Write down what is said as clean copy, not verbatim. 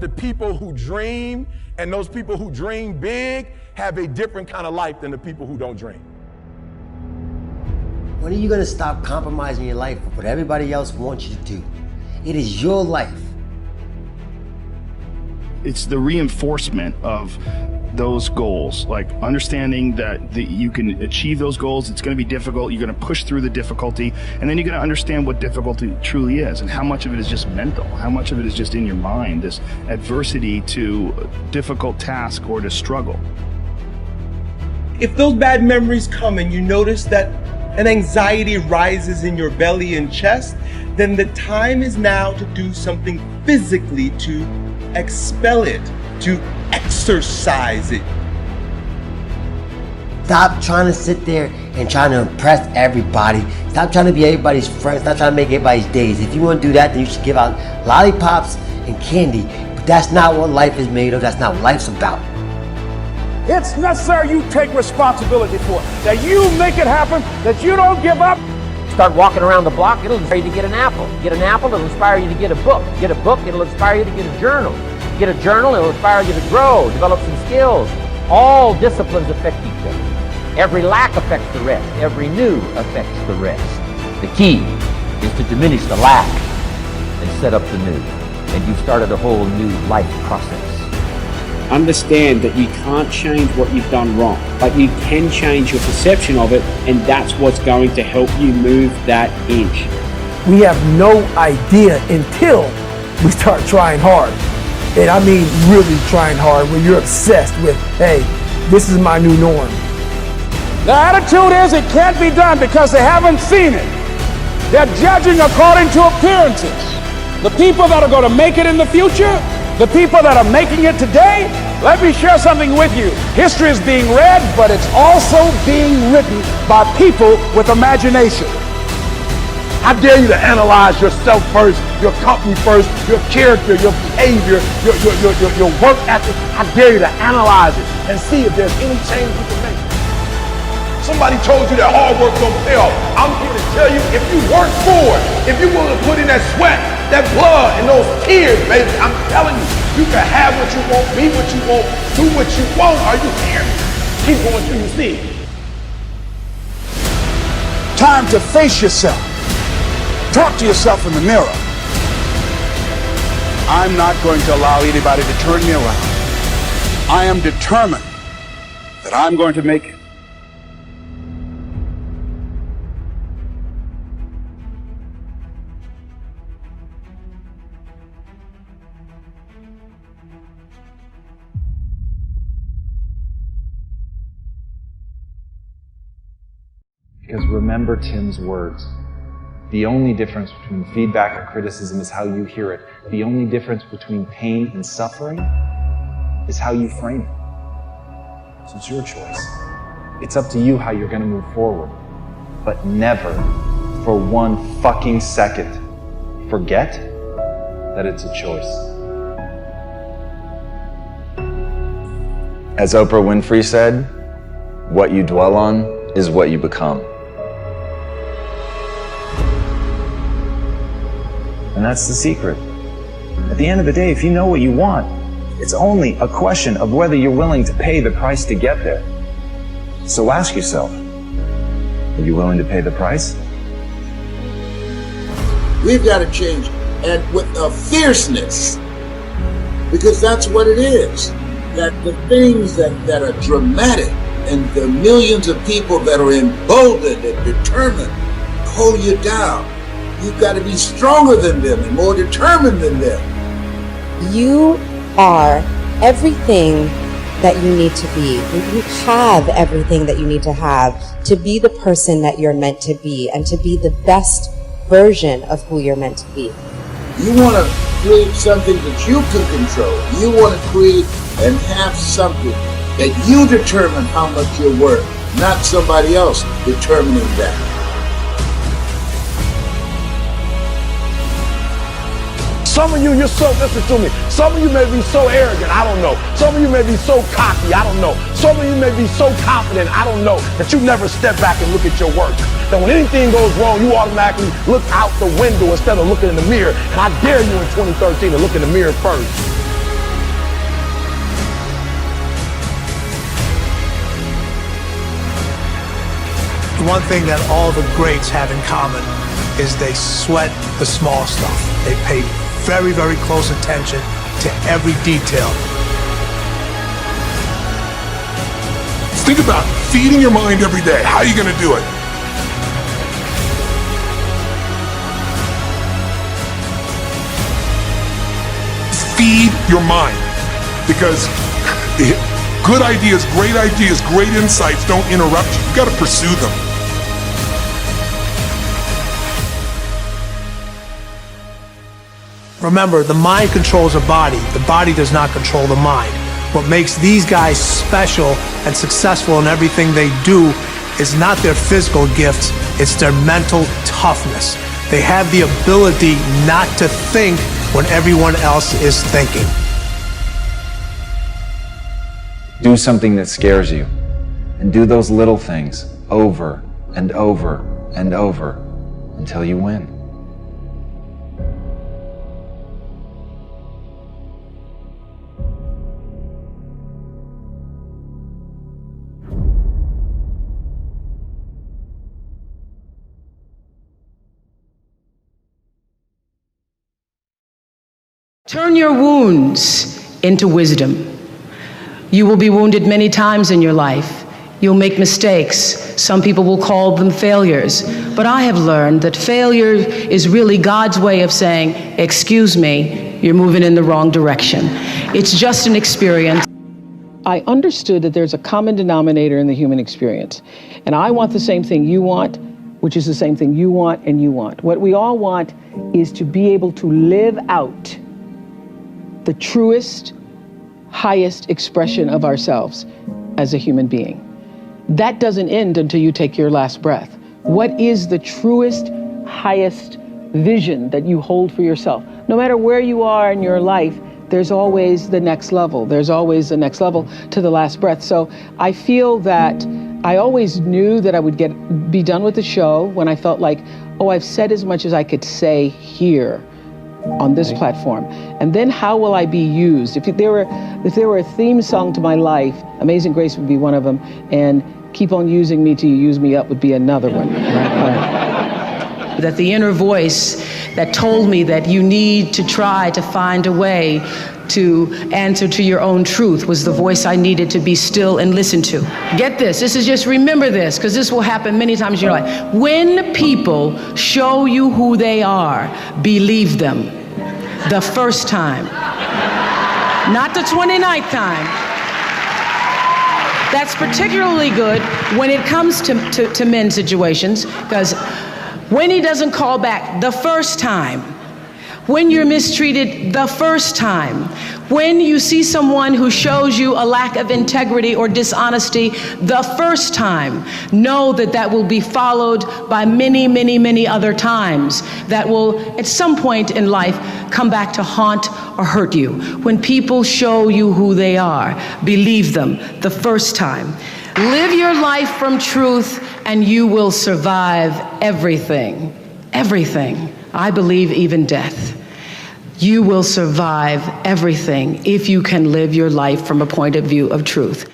The people who dream and those people who dream big have a different kind of life than the people who don't dream. When are you gonna stop compromising your life with what everybody else wants you to do? It is your life. It's the reinforcement of those goals, like understanding that you can achieve those goals. It's going to be difficult. You're going to push through the difficulty, and then you're going to understand what difficulty truly is and how much of it is just mental, how much of it is just in your mind, this adversity to a difficult task or to struggle. If those bad memories come and you notice that an anxiety rises in your belly and chest, then the time is now to do something physically to expel it, to exercise it. Stop trying to sit there and trying to impress everybody. Stop trying to be everybody's friend. Stop trying to make everybody's days. If you want to do that, then you should give out lollipops and candy. But that's not what life is made of. That's not what life's about. It's necessary you take responsibility for it, that you make it happen, that you don't give up. Start walking around the block, it'll inspire you to get an apple. Get an apple, it'll inspire you to get a book. Get a book, it'll inspire you to get a journal. Get a journal, it'll inspire you to grow, develop some skills. All disciplines affect each other. Every lack affects the rest. Every new affects the rest. The key is to diminish the lack and set up the new. And you've started a whole new life process. Understand that you can't change what you've done wrong, but you can change your perception of it, and that's what's going to help you move that inch. We have no idea until we start trying hard. And I mean really trying hard, when you're obsessed with, hey, this is my new norm. The attitude is it can't be done because they haven't seen it. They're judging according to appearances. The people that are going to make it in the future, the people that are making it today, let me share something with you. History is being read, but it's also being written by people with imagination. I dare you to analyze yourself first, your company first, your character, your behavior, your work ethic. I dare you to analyze it and see if there's any change you can make. Somebody told you that hard work don't pay off. I'm here to tell you, if you work for it, if you're willing to put in that sweat, that blood, and those tears, baby, I'm telling you, you can have what you want, be what you want, do what you want. Are you hearing me? Keep going till you see it. Time to face yourself. Talk to yourself in the mirror. I'm not going to allow anybody to turn me around. I am determined that I'm going to make it. Because remember Tim's words. The only difference between feedback and criticism is how you hear it. The only difference between pain and suffering is how you frame it. So it's your choice. It's up to you how you're going to move forward. But never, for one fucking second, forget that it's a choice. As Oprah Winfrey said, what you dwell on is what you become. And that's the secret. At the end of the day, if you know what you want, it's only a question of whether you're willing to pay the price to get there. So ask yourself, are you willing to pay the price? We've got to change, and with a fierceness, because that's what it is. That the things that are dramatic and the millions of people that are emboldened and determined pull you down. You've got to be stronger than them and more determined than them. You are everything that you need to be. You have everything that you need to have to be the person that you're meant to be and to be the best version of who you're meant to be. You want to create something that you can control. You want to create and have something that you determine how much you're worth, not somebody else determining that. Some of you, you're so, listen to me, some of you may be so arrogant, I don't know. Some of you may be so cocky, I don't know. Some of you may be so confident, I don't know, that you never step back and look at your work. That when anything goes wrong, you automatically look out the window instead of looking in the mirror. And I dare you in 2013 to look in the mirror first. The one thing that all the greats have in common is they sweat the small stuff. They pay very, very close attention to every detail. Think about feeding your mind every day. How are you going to do it? Feed your mind, because good ideas, great insights don't interrupt you. You got to pursue them. Remember, the mind controls the body does not control the mind. What makes these guys special and successful in everything they do is not their physical gifts, it's their mental toughness. They have the ability not to think when everyone else is thinking. Do something that scares you, and do those little things over and over and over until you win. Turn your wounds into wisdom. You will be wounded many times in your life. You'll make mistakes. Some people will call them failures. But I have learned that failure is really God's way of saying, excuse me, you're moving in the wrong direction. It's just an experience. I understood that there's a common denominator in the human experience. And I want the same thing you want, which is the same thing you want and you want. What we all want is to be able to live out the truest, highest expression of ourselves as a human being. That doesn't end until you take your last breath. What is the truest, highest vision that you hold for yourself? No matter where you are in your life, there's always the next level. There's always the next level to the last breath. So I feel that I always knew that I would be done with the show when I felt like, oh, I've said as much as I could say here on this platform. And then how will I be used? If there were a theme song to my life, Amazing Grace would be one of them, and Keep on Using Me Till You Use Me Up would be another one. That the inner voice that told me that you need to try to find a way to answer to your own truth was the voice I needed to be still and listen to. Get this is just remember this, because this will happen many times in your life. When people show you who they are, believe them the first time, not the 29th time. That's particularly good when it comes to men's situations, because when he doesn't call back the first time, when you're mistreated the first time, when you see someone who shows you a lack of integrity or dishonesty the first time, know that that will be followed by many, many, many other times that will, at some point in life, come back to haunt or hurt you. When people show you who they are, believe them the first time. Live your life from truth and you will survive everything. Everything. I believe even death. You will survive everything if you can live your life from a point of view of truth.